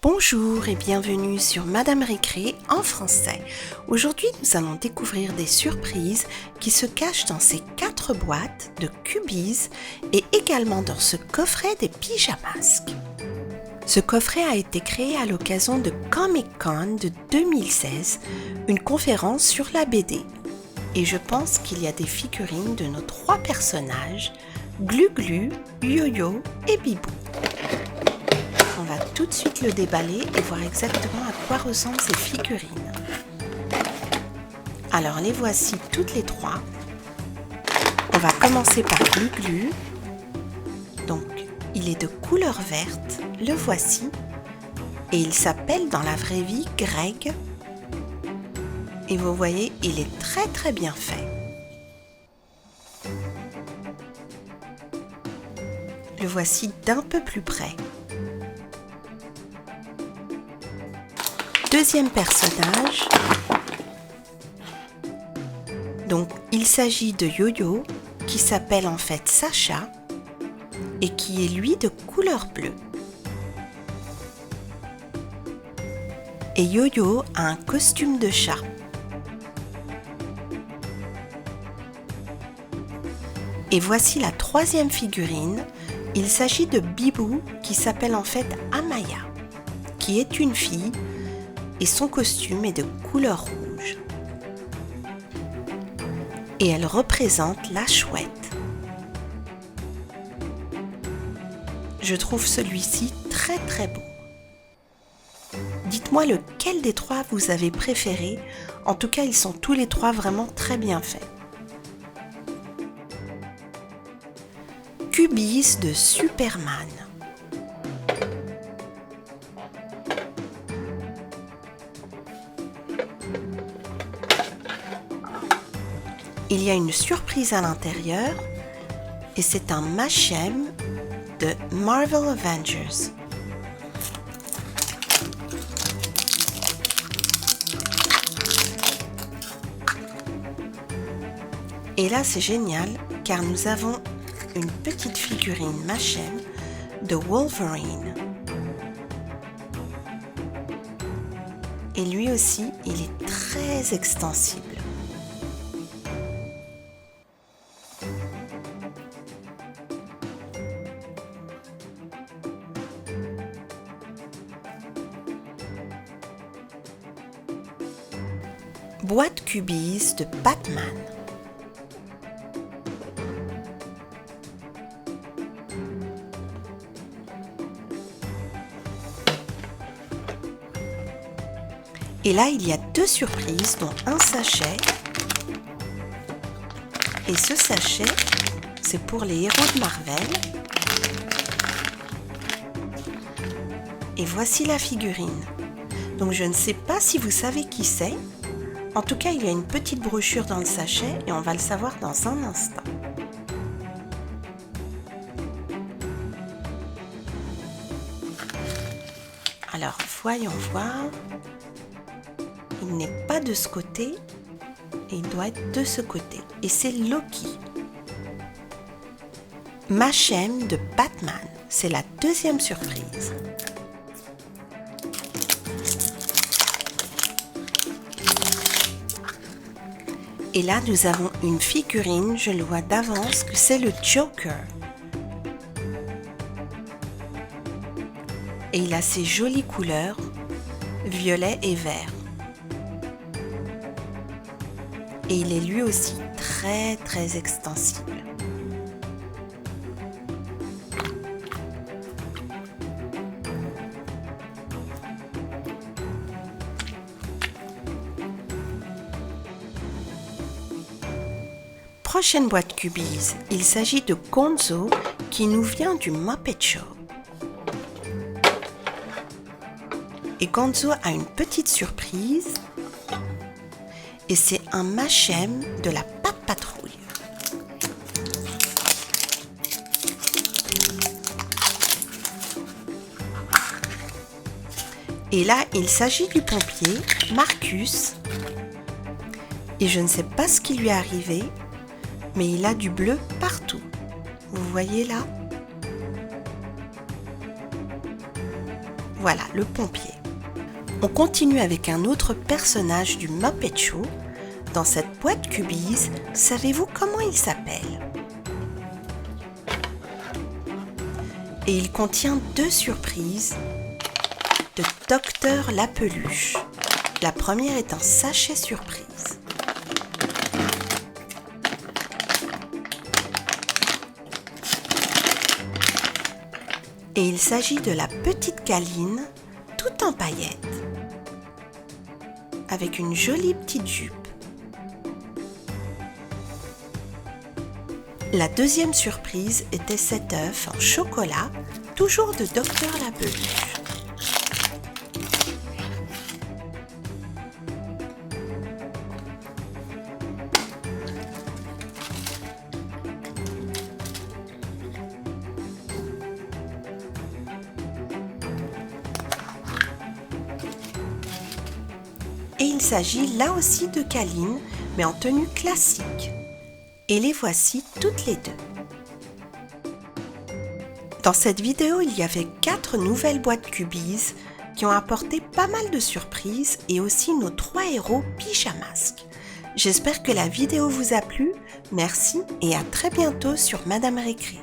Bonjour et bienvenue sur Madame Récré en français. Aujourd'hui, nous allons découvrir des surprises qui se cachent dans ces 4 boîtes de Cubies et également dans ce coffret des pyjamasques. Ce coffret a été créé à l'occasion de Comic Con de 2016, une conférence sur la BD. Et je pense qu'il y a des figurines de nos 3 personnages, Glu-Glu, Yo-Yo et Bibou. On va tout de suite le déballer et voir exactement à quoi ressemblent ces figurines. Alors les voici toutes les 3. On va commencer par Glu-Glu. Donc il est de couleur verte, le voici. Et il s'appelle dans la vraie vie Greg. Et vous voyez, il est très bien fait. Le voici d'un peu plus près. Deuxième personnage, donc il s'agit de Yo-Yo qui s'appelle en fait Sacha et qui est lui de couleur bleue. Et Yo-Yo a un costume de chat. Et voici la 3e figurine, il s'agit de Bibou qui s'appelle en fait Amaya, qui est une fille. Et son costume est de couleur rouge. Et elle représente la chouette. Je trouve celui-ci très beau. Dites-moi lequel des 3 vous avez préféré. En tout cas, ils sont tous les 3 vraiment très bien faits. Cubies de Superman. Il y a une surprise à l'intérieur et c'est un Machem de Marvel Avengers. Et là c'est génial car nous avons une petite figurine Machem de Wolverine. Et lui aussi, il est très extensible. Boîte Cubies de Batman. Et là, il y a 2 surprises, dont un sachet. Et ce sachet, c'est pour les héros de Marvel. Et voici la figurine. Donc je ne sais pas si vous savez qui c'est. En tout cas, il y a une petite brochure dans le sachet et on va le savoir dans un instant. Alors, voyons voir. Il n'est pas de ce côté et il doit être de ce côté. Et c'est Loki. Machem de Batman. C'est la 2e surprise. Et là, nous avons une figurine, je le vois d'avance, que c'est le Joker. Et il a ces jolies couleurs, violet et vert. Et il est lui aussi très extensible. Prochaine boîte Cubies, il s'agit de Gonzo qui nous vient du Muppet Show. Et Gonzo a une petite surprise et c'est un Machem de la Pat' Patrouille. Et là, il s'agit du pompier Marcus et je ne sais pas ce qui lui est arrivé, mais il a du bleu partout. Vous voyez là ? Voilà, le pompier. On continue avec un autre personnage du Muppet Show. Dans cette boîte Cubies, savez-vous comment il s'appelle? Et il contient 2 surprises de Docteur la Peluche. La première est un sachet surprise. Et il s'agit de la petite câline, tout en paillettes, avec une jolie petite jupe. La deuxième surprise était cet œuf en chocolat, toujours de Docteur la Peluche. Et il s'agit là aussi de câlines, mais en tenue classique. Et les voici toutes les 2. Dans cette vidéo, il y avait 4 nouvelles boîtes Cubies qui ont apporté pas mal de surprises et aussi nos 3 héros pyjamasques. J'espère que la vidéo vous a plu. Merci et à très bientôt sur Madame Récré.